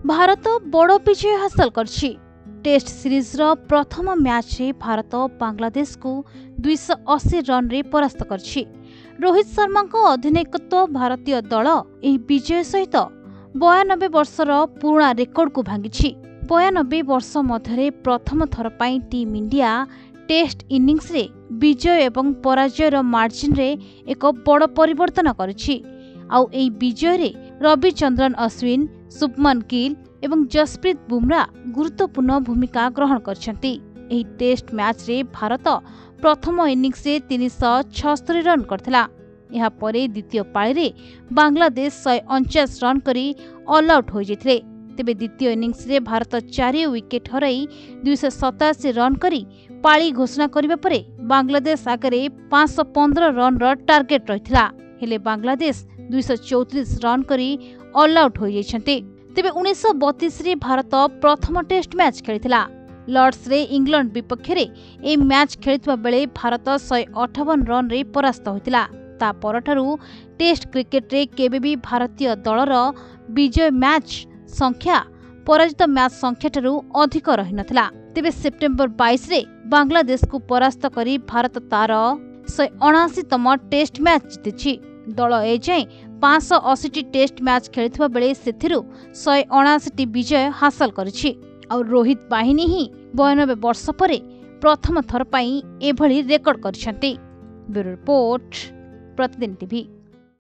भारत बड़ विजय हासिल करछि। टेस्ट सीरीज रो प्रथम मैच रे भारत बांग्लादेश को 280 रन रे परास्त करछि। रोहित शर्मा को अधिनायकत्व भारतीय दल एही विजय सहित 92 वर्षर पुराना रेकर्ड को भांगिछि। 92 वर्ष मध्यरे प्रथम थर पई टीम इंडिया टेस्ट इनिंग्स रे विजय एवं पराजय रो मार्जिन रे एक बड़ परिवर्तन करछि। आउ एही विजय रे रविचंद्रन अश्विन, शुभमन गिल एवं जसप्रीत बुमरा गुरुत्वपूर्ण भूमिका ग्रहण करछन्ति। एही टेस्ट मैच रे भारत प्रथम इनिंग्स रे 376 रन करथिला। ଏହା ପରେ द्वितीय पाळी रे बांग्लादेश 149 रन करी ऑल आउट हो जैथिले। तेबे द्वितीय इनिंग्स रे भारत 4 विकेट हराई 287 रन करी पाळी घोषणा करिबा परे बांग्लादेश आगरे 515 रन रो टार्गेट रहिथिला। हेले बांग्लादेश 234 रन करी ऑल आउट हो जैछन्ते। तेबे 1932 रे भारत प्रथम टेस्ट मैच खेलिथिला। लॉर्ड्स रे इंग्लैंड विपक्ष रे ए मैच खेलितबा बेले भारत 158 रन रे परास्त होइतिला। ता परठारु टेस्ट क्रिकेट रे केबे भी भारतीय दलर विजय मैच संख्या पराजित मैच संख्या ठारू अधिक रहि नथिला। तेबे सेप्टेम्बर 22 रे बांग्लादेश को परास्त करी भारत तार 179तम टेस्ट मैच जितिछि। दल ए जाय 580 टेस्ट मैच खेलितबा बेले सेथिरु 179 विजय हासिल करिछि। और रोहित बाहिनी ही 92 वर्ष परे प्रथम थर पई एभली रेकर्ड करछन्ति। ब्यूरो रिपोर्ट, प्रतिदिन टीवी।